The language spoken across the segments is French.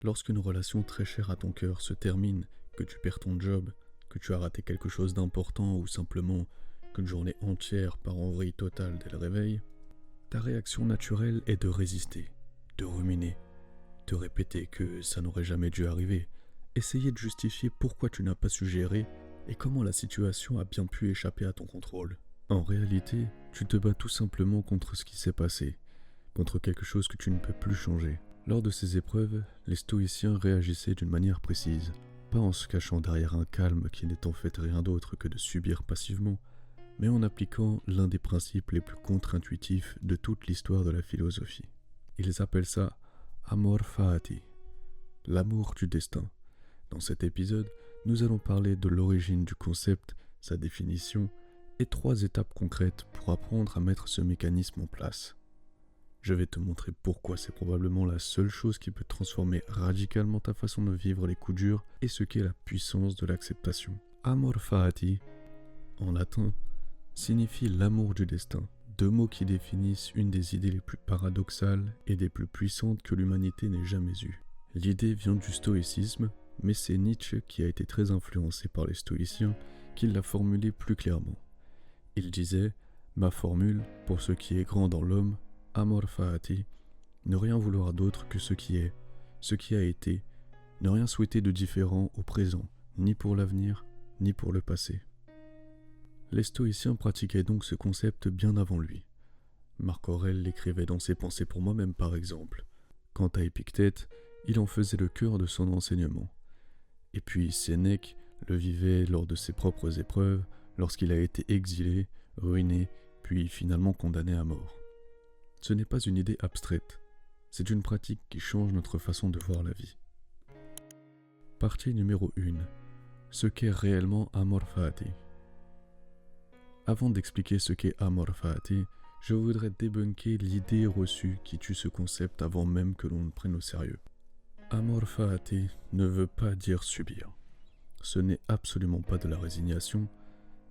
Lorsqu'une relation très chère à ton cœur se termine, que tu perds ton job, que tu as raté quelque chose d'important ou simplement qu'une journée entière part en vrille totale dès le réveil, ta réaction naturelle est de résister, de ruminer, te répéter que ça n'aurait jamais dû arriver, essayer de justifier pourquoi tu n'as pas su gérer et comment la situation a bien pu échapper à ton contrôle. En réalité, tu te bats tout simplement contre ce qui s'est passé, contre quelque chose que tu ne peux plus changer. Lors de ces épreuves, les stoïciens réagissaient d'une manière précise, pas en se cachant derrière un calme qui n'est en fait rien d'autre que de subir passivement, mais en appliquant l'un des principes les plus contre-intuitifs de toute l'histoire de la philosophie. Ils appellent ça amor fati, l'amour du destin. Dans cet épisode, nous allons parler de l'origine du concept, sa définition et 3 étapes concrètes pour apprendre à mettre ce mécanisme en place. Je vais te montrer pourquoi c'est probablement la seule chose qui peut transformer radicalement ta façon de vivre les coups durs et ce qu'est la puissance de l'acceptation. Amor fati, en latin, signifie l'amour du destin, 2 mots qui définissent une des idées les plus paradoxales et des plus puissantes que l'humanité n'ait jamais eues. L'idée vient du stoïcisme, mais c'est Nietzsche qui a été très influencé par les stoïciens qui l'a formulée plus clairement. Il disait « Ma formule, pour ce qui est grand dans l'homme, amor fati, ne rien vouloir d'autre que ce qui est, ce qui a été, ne rien souhaiter de différent au présent, ni pour l'avenir, ni pour le passé. » Les stoïciens pratiquaient donc ce concept bien avant lui. Marc Aurèle l'écrivait dans ses Pensées pour moi-même par exemple. Quant à Épictète, il en faisait le cœur de son enseignement. Et puis Sénèque le vivait lors de ses propres épreuves, lorsqu'il a été exilé, ruiné, puis finalement condamné à mort. Ce n'est pas une idée abstraite, c'est une pratique qui change notre façon de voir la vie. Partie numéro 1. Ce qu'est réellement amor fati. Avant d'expliquer ce qu'est amor fati, je voudrais débunker l'idée reçue qui tue ce concept avant même que l'on le prenne au sérieux. Amor fati ne veut pas dire subir. Ce n'est absolument pas de la résignation,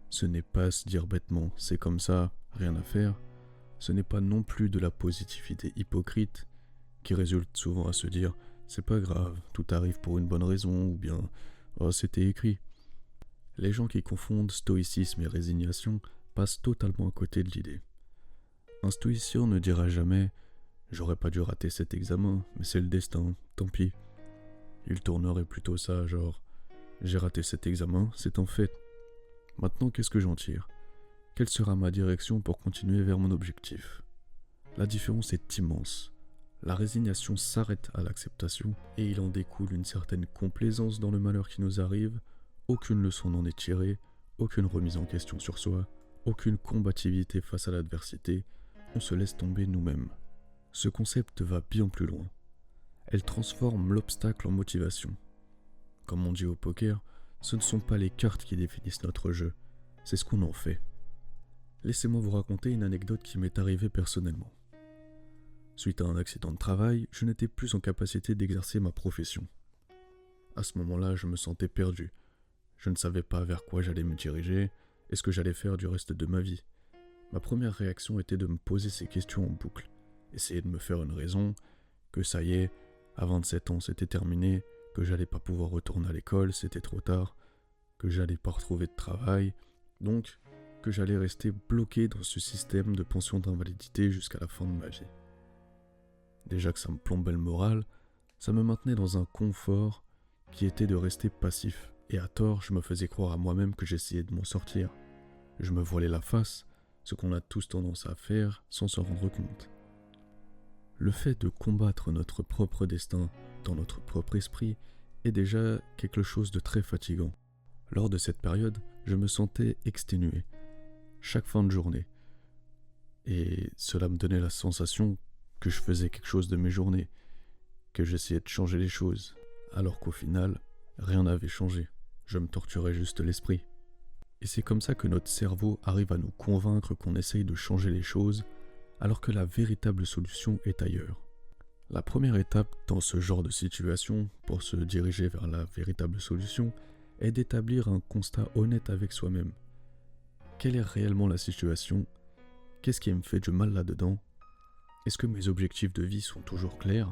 ce n'est pas se dire bêtement c'est comme ça, rien à faire, ce n'est pas non plus de la positivité hypocrite qui résulte souvent à se dire c'est pas grave, tout arrive pour une bonne raison ou bien oh c'était écrit. Les gens qui confondent stoïcisme et résignation passent totalement à côté de l'idée. Un stoïcien ne dira jamais « j'aurais pas dû rater cet examen, mais c'est le destin, tant pis ». Il tournerait plutôt ça genre « j'ai raté cet examen, c'est un fait. Maintenant qu'est-ce que j'en tire ? Quelle sera ma direction pour continuer vers mon objectif ?» La différence est immense. La résignation s'arrête à l'acceptation et il en découle une certaine complaisance dans le malheur qui nous arrive. Aucune leçon n'en est tirée, aucune remise en question sur soi, aucune combativité face à l'adversité, on se laisse tomber nous-mêmes. Ce concept va bien plus loin. Elle transforme l'obstacle en motivation. Comme on dit au poker, ce ne sont pas les cartes qui définissent notre jeu, c'est ce qu'on en fait. Laissez-moi vous raconter une anecdote qui m'est arrivée personnellement. Suite à un accident de travail, je n'étais plus en capacité d'exercer ma profession. À ce moment-là, je me sentais perdu. Je ne savais pas vers quoi j'allais me diriger et ce que j'allais faire du reste de ma vie. Ma première réaction était de me poser ces questions en boucle, essayer de me faire une raison, que ça y est, à 27 ans c'était terminé, que j'allais pas pouvoir retourner à l'école, c'était trop tard, que j'allais pas retrouver de travail, donc que j'allais rester bloqué dans ce système de pension d'invalidité jusqu'à la fin de ma vie. Déjà que ça me plombait le moral, ça me maintenait dans un confort qui était de rester passif. Et à tort, je me faisais croire à moi-même que j'essayais de m'en sortir. Je me voilais la face, ce qu'on a tous tendance à faire sans s'en rendre compte. Le fait de combattre notre propre destin dans notre propre esprit est déjà quelque chose de très fatigant. Lors de cette période, je me sentais exténué, chaque fin de journée. Et cela me donnait la sensation que je faisais quelque chose de mes journées, que j'essayais de changer les choses, alors qu'au final, rien n'avait changé. Je me torturais juste l'esprit. Et c'est comme ça que notre cerveau arrive à nous convaincre qu'on essaye de changer les choses, alors que la véritable solution est ailleurs. La première étape dans ce genre de situation, pour se diriger vers la véritable solution, est d'établir un constat honnête avec soi-même. Quelle est réellement la situation ? Qu'est-ce qui me fait du mal là-dedans ? Est-ce que mes objectifs de vie sont toujours clairs ?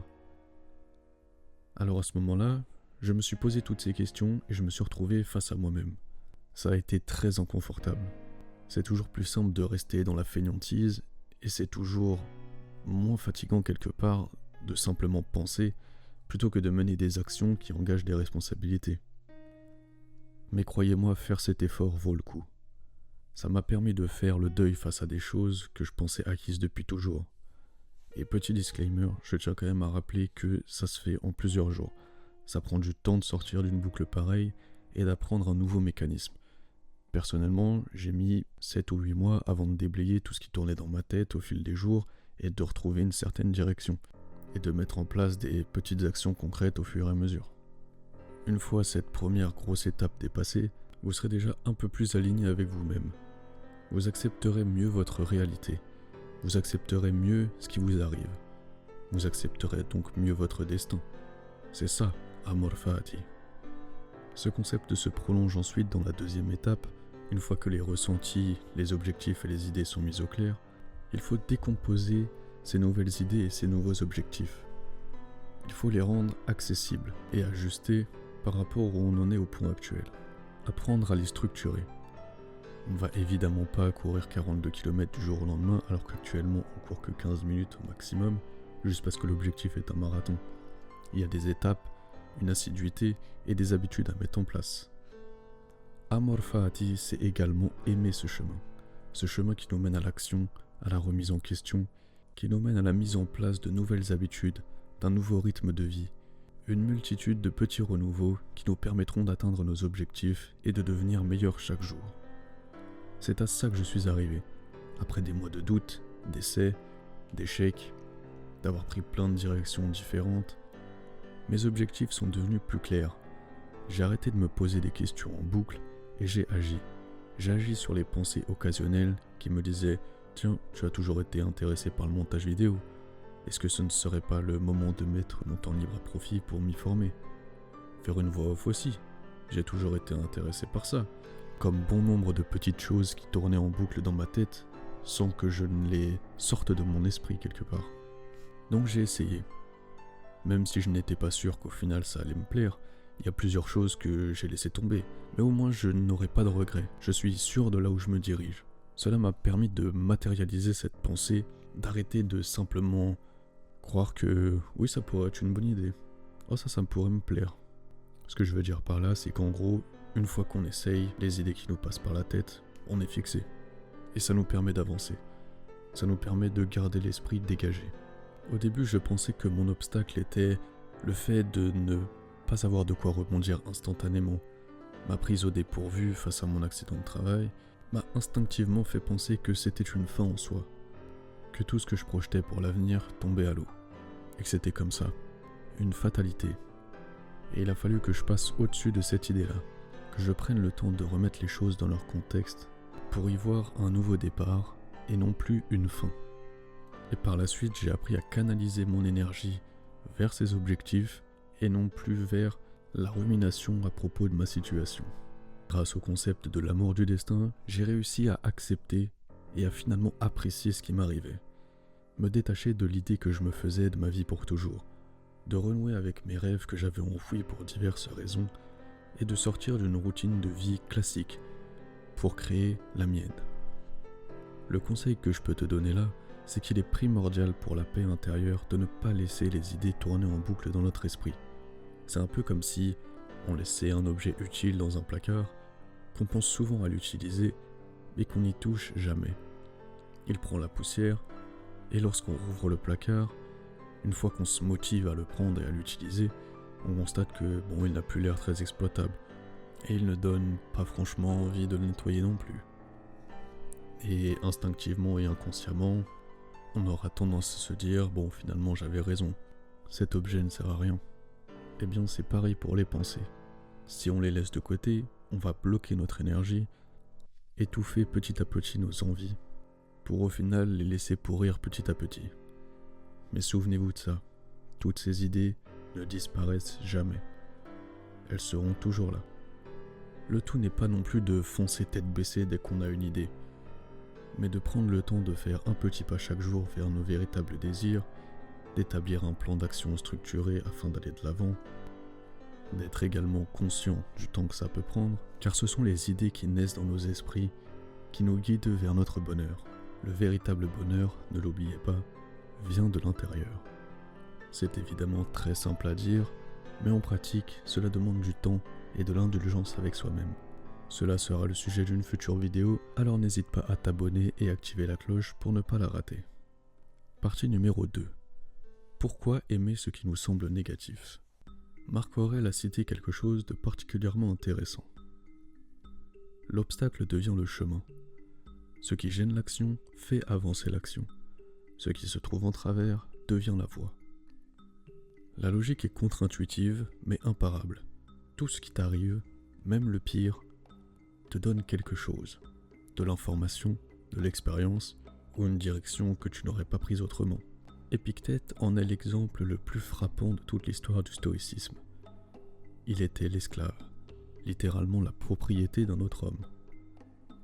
Alors à ce moment-là, je me suis posé toutes ces questions et je me suis retrouvé face à moi-même. Ça a été très inconfortable. C'est toujours plus simple de rester dans la fainéantise et c'est toujours moins fatigant quelque part de simplement penser plutôt que de mener des actions qui engagent des responsabilités. Mais croyez-moi, faire cet effort vaut le coup. Ça m'a permis de faire le deuil face à des choses que je pensais acquises depuis toujours. Et petit disclaimer, je tiens quand même à rappeler que ça se fait en plusieurs jours. Ça prend du temps de sortir d'une boucle pareille et d'apprendre un nouveau mécanisme. Personnellement, j'ai mis 7 ou 8 mois avant de déblayer tout ce qui tournait dans ma tête au fil des jours et de retrouver une certaine direction, et de mettre en place des petites actions concrètes au fur et à mesure. Une fois cette première grosse étape dépassée, vous serez déjà un peu plus aligné avec vous-même. Vous accepterez mieux votre réalité. Vous accepterez mieux ce qui vous arrive. Vous accepterez donc mieux votre destin. C'est ça, Amor Fati. Ce concept se prolonge ensuite dans la deuxième étape. Une fois que les ressentis, les objectifs et les idées sont mis au clair, il faut décomposer ces nouvelles idées et ces nouveaux objectifs. Il faut les rendre accessibles et ajustés par rapport où on en est au point actuel. Apprendre à les structurer. On ne va évidemment pas courir 42 km du jour au lendemain alors qu'actuellement on court que 15 minutes au maximum, juste parce que l'objectif est un marathon. Il y a des étapes, une assiduité et des habitudes à mettre en place. Amor Fati, c'est également aimer ce chemin qui nous mène à l'action, à la remise en question, qui nous mène à la mise en place de nouvelles habitudes, d'un nouveau rythme de vie, une multitude de petits renouveaux qui nous permettront d'atteindre nos objectifs et de devenir meilleurs chaque jour. C'est à ça que je suis arrivé, après des mois de doute, d'essais, d'échecs, d'avoir pris plein de directions différentes. Mes objectifs sont devenus plus clairs. J'ai arrêté de me poser des questions en boucle et j'ai agi. J'ai agi sur les pensées occasionnelles qui me disaient « Tiens, tu as toujours été intéressé par le montage vidéo. Est-ce que ce ne serait pas le moment de mettre mon temps libre à profit pour m'y former ? Faire une voix off aussi. J'ai toujours été intéressé par ça. » Comme bon nombre de petites choses qui tournaient en boucle dans ma tête sans que je ne les sorte de mon esprit quelque part. Donc j'ai essayé. Même si je n'étais pas sûr qu'au final ça allait me plaire, il y a plusieurs choses que j'ai laissé tomber, mais au moins je n'aurai pas de regrets, je suis sûr de là où je me dirige. Cela m'a permis de matérialiser cette pensée, d'arrêter de simplement croire que oui ça pourrait être une bonne idée, oh ça me pourrait me plaire. Ce que je veux dire par là, c'est qu'en gros, une fois qu'on essaye, les idées qui nous passent par la tête, on est fixé. Et ça nous permet d'avancer. Ça nous permet de garder l'esprit dégagé. Au début, je pensais que mon obstacle était le fait de ne pas savoir de quoi rebondir instantanément. Ma prise au dépourvu face à mon accident de travail m'a instinctivement fait penser que c'était une fin en soi. Que tout ce que je projetais pour l'avenir tombait à l'eau. Et que c'était comme ça. Une fatalité. Et il a fallu que je passe au-dessus de cette idée-là. Que je prenne le temps de remettre les choses dans leur contexte pour y voir un nouveau départ et non plus une fin. Et par la suite, j'ai appris à canaliser mon énergie vers ces objectifs et non plus vers la rumination à propos de ma situation. Grâce au concept de l'amour du destin, j'ai réussi à accepter et à finalement apprécier ce qui m'arrivait. Me détacher de l'idée que je me faisais de ma vie pour toujours, de renouer avec mes rêves que j'avais enfouis pour diverses raisons et de sortir d'une routine de vie classique pour créer la mienne. Le conseil que je peux te donner là, c'est qu'il est primordial pour la paix intérieure de ne pas laisser les idées tourner en boucle dans notre esprit. C'est un peu comme si on laissait un objet utile dans un placard, qu'on pense souvent à l'utiliser, mais qu'on n'y touche jamais. Il prend la poussière, et lorsqu'on rouvre le placard, une fois qu'on se motive à le prendre et à l'utiliser, on constate que il n'a plus l'air très exploitable, et il ne donne pas franchement envie de le nettoyer non plus. Et instinctivement et inconsciemment, on aura tendance à se dire « finalement j'avais raison, cet objet ne sert à rien ». Eh bien c'est pareil pour les pensées. Si on les laisse de côté, on va bloquer notre énergie, étouffer petit à petit nos envies, pour au final les laisser pourrir petit à petit. Mais souvenez-vous de ça, toutes ces idées ne disparaissent jamais. Elles seront toujours là. Le tout n'est pas non plus de foncer tête baissée dès qu'on a une idée, mais de prendre le temps de faire un petit pas chaque jour vers nos véritables désirs d'établir un plan d'action structuré afin d'aller de l'avant, d'être également conscient du temps que ça peut prendre, car ce sont les idées qui naissent dans nos esprits qui nous guident vers notre bonheur. Le véritable bonheur, ne l'oubliez pas, vient de l'intérieur. C'est évidemment très simple à dire, mais en pratique, cela demande du temps et de l'indulgence avec soi-même. Cela sera le sujet d'une future vidéo, alors n'hésite pas à t'abonner et activer la cloche pour ne pas la rater. Partie numéro 2. Pourquoi aimer ce qui nous semble négatif ? Marc Aurèle a cité quelque chose de particulièrement intéressant. L'obstacle devient le chemin. Ce qui gêne l'action fait avancer l'action. Ce qui se trouve en travers devient la voie. La logique est contre-intuitive, mais imparable. Tout ce qui t'arrive, même le pire, te donne quelque chose. De l'information, de l'expérience, ou une direction que tu n'aurais pas prise autrement. Épictète en est l'exemple le plus frappant de toute l'histoire du stoïcisme. Il était l'esclave, littéralement la propriété d'un autre homme.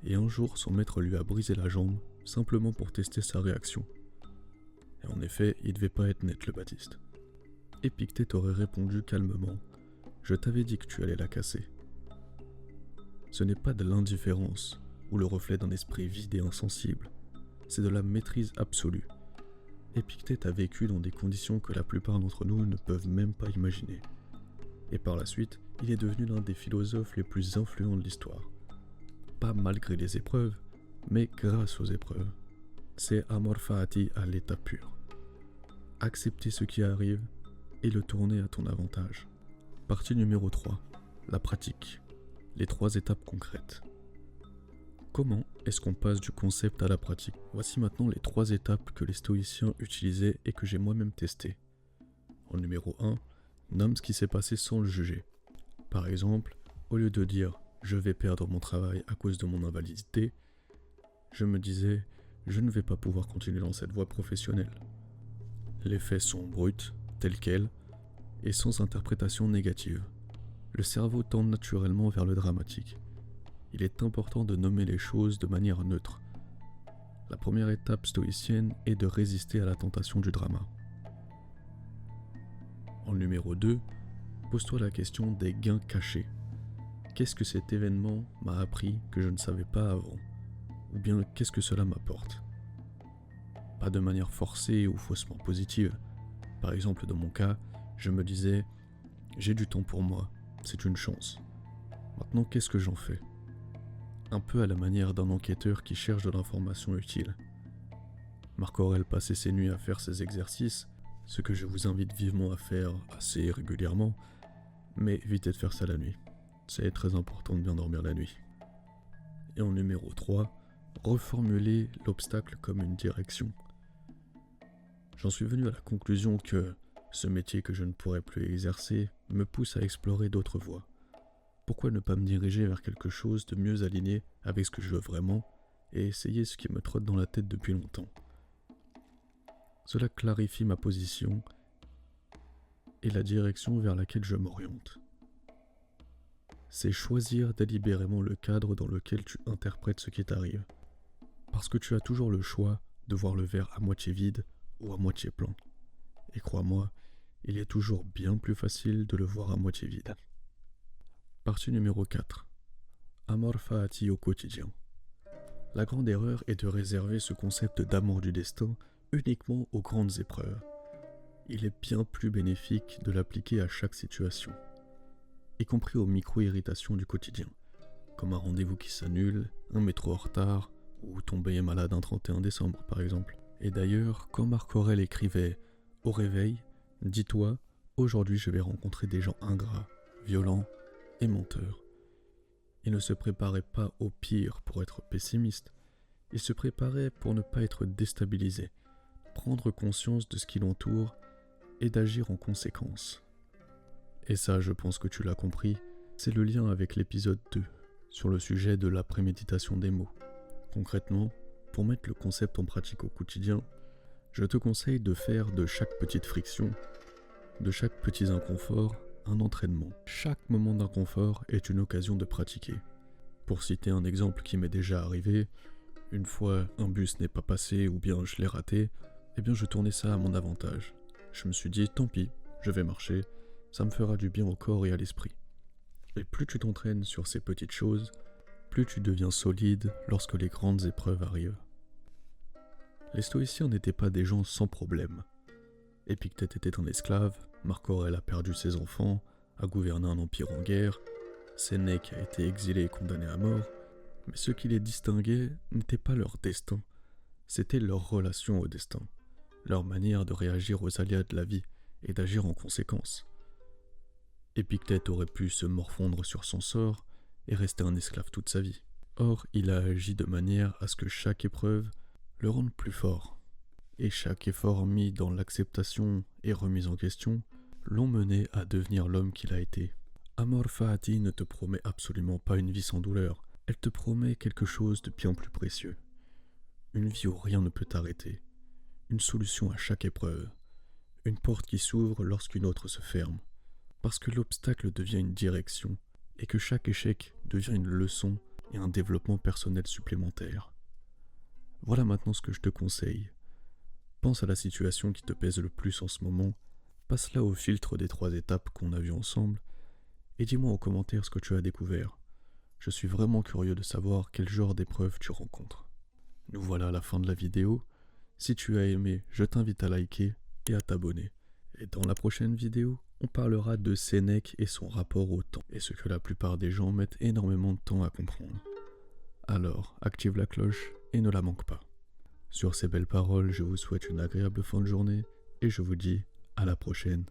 Et un jour, son maître lui a brisé la jambe, simplement pour tester sa réaction. Et en effet, il devait pas être net, le Baptiste. Épictète aurait répondu calmement « Je t'avais dit que tu allais la casser ». Ce n'est pas de l'indifférence, ou le reflet d'un esprit vide et insensible, c'est de la maîtrise absolue. Épictète a vécu dans des conditions que la plupart d'entre nous ne peuvent même pas imaginer. Et par la suite, il est devenu l'un des philosophes les plus influents de l'histoire. Pas malgré les épreuves, mais grâce aux épreuves. C'est amor fati à l'état pur. Accepter ce qui arrive et le tourner à ton avantage. Partie numéro 3. La pratique. Les 3 étapes concrètes. Comment est-ce qu'on passe du concept à la pratique ? Voici maintenant les 3 étapes que les stoïciens utilisaient et que j'ai moi-même testées. En numéro 1, nomme ce qui s'est passé sans le juger. Par exemple, au lieu de dire « je vais perdre mon travail à cause de mon invalidité », je me disais « je ne vais pas pouvoir continuer dans cette voie professionnelle ». Les faits sont bruts, tels quels, et sans interprétation négative. Le cerveau tend naturellement vers le dramatique. Il est important de nommer les choses de manière neutre. La première étape stoïcienne est de résister à la tentation du drama. En numéro 2, pose-toi la question des gains cachés. Qu'est-ce que cet événement m'a appris que je ne savais pas avant ? Ou bien qu'est-ce que cela m'apporte ? Pas de manière forcée ou faussement positive. Par exemple, dans mon cas, je me disais « j'ai du temps pour moi, c'est une chance. Maintenant, qu'est-ce que j'en fais ?» Un peu à la manière d'un enquêteur qui cherche de l'information utile. Marc Aurèle passait ses nuits à faire ces exercices, ce que je vous invite vivement à faire assez régulièrement, mais évitez de faire ça la nuit. C'est très important de bien dormir la nuit. Et en numéro 3, reformuler l'obstacle comme une direction. J'en suis venu à la conclusion que ce métier que je ne pourrais plus exercer me pousse à explorer d'autres voies. Pourquoi ne pas me diriger vers quelque chose de mieux aligné avec ce que je veux vraiment et essayer ce qui me trotte dans la tête depuis longtemps ? Cela clarifie ma position et la direction vers laquelle je m'oriente. C'est choisir délibérément le cadre dans lequel tu interprètes ce qui t'arrive. Parce que tu as toujours le choix de voir le verre à moitié vide ou à moitié plein. Et crois-moi, il est toujours bien plus facile de le voir à moitié vide. Partie numéro 4. Amor fati au quotidien. La grande erreur est de réserver ce concept d'amour du destin uniquement aux grandes épreuves. Il est bien plus bénéfique de l'appliquer à chaque situation, y compris aux micro-irritations du quotidien, comme un rendez-vous qui s'annule, un métro en retard, ou tomber malade un 31 décembre par exemple. Et d'ailleurs, quand Marc Aurèle écrivait « Au réveil, dis-toi, aujourd'hui je vais rencontrer des gens ingrats, violents et menteurs », il ne se préparait pas au pire pour être pessimiste, il se préparait pour ne pas être déstabilisé, prendre conscience de ce qui l'entoure et d'agir en conséquence. Et ça, je pense que tu l'as compris, c'est le lien avec l'épisode 2, sur le sujet de la préméditation des mots. Concrètement, pour mettre le concept en pratique au quotidien, je te conseille de faire de chaque petite friction, de chaque petit inconfort, un entraînement. Chaque moment d'inconfort est une occasion de pratiquer. Pour citer un exemple qui m'est déjà arrivé, une fois un bus n'est pas passé ou bien je l'ai raté, eh bien je tournais ça à mon avantage. Je me suis dit, tant pis, je vais marcher, ça me fera du bien au corps et à l'esprit. Et plus tu t'entraînes sur ces petites choses, plus tu deviens solide lorsque les grandes épreuves arrivent. Les stoïciens n'étaient pas des gens sans problème. Épictète était un esclave, Marc Aurèle a perdu ses enfants, a gouverné un empire en guerre, Sénèque a été exilé et condamné à mort, mais ce qui les distinguait n'était pas leur destin, c'était leur relation au destin, leur manière de réagir aux aléas de la vie et d'agir en conséquence. Épictète aurait pu se morfondre sur son sort et rester un esclave toute sa vie. Or, il a agi de manière à ce que chaque épreuve le rende plus fort. Et chaque effort mis dans l'acceptation et remise en question l'ont mené à devenir l'homme qu'il a été. Amor Fati ne te promet absolument pas une vie sans douleur, elle te promet quelque chose de bien plus précieux. Une vie où rien ne peut t'arrêter, une solution à chaque épreuve, une porte qui s'ouvre lorsqu'une autre se ferme, parce que l'obstacle devient une direction et que chaque échec devient une leçon et un développement personnel supplémentaire. Voilà maintenant ce que je te conseille. Pense à la situation qui te pèse le plus en ce moment, passe-la au filtre des 3 étapes qu'on a vues ensemble, et dis-moi en commentaire ce que tu as découvert. Je suis vraiment curieux de savoir quel genre d'épreuve tu rencontres. Nous voilà à la fin de la vidéo. Si tu as aimé, je t'invite à liker et à t'abonner. Et dans la prochaine vidéo, on parlera de Sénèque et son rapport au temps, et ce que la plupart des gens mettent énormément de temps à comprendre. Alors, active la cloche et ne la manque pas. Sur ces belles paroles, je vous souhaite une agréable fin de journée et je vous dis à la prochaine.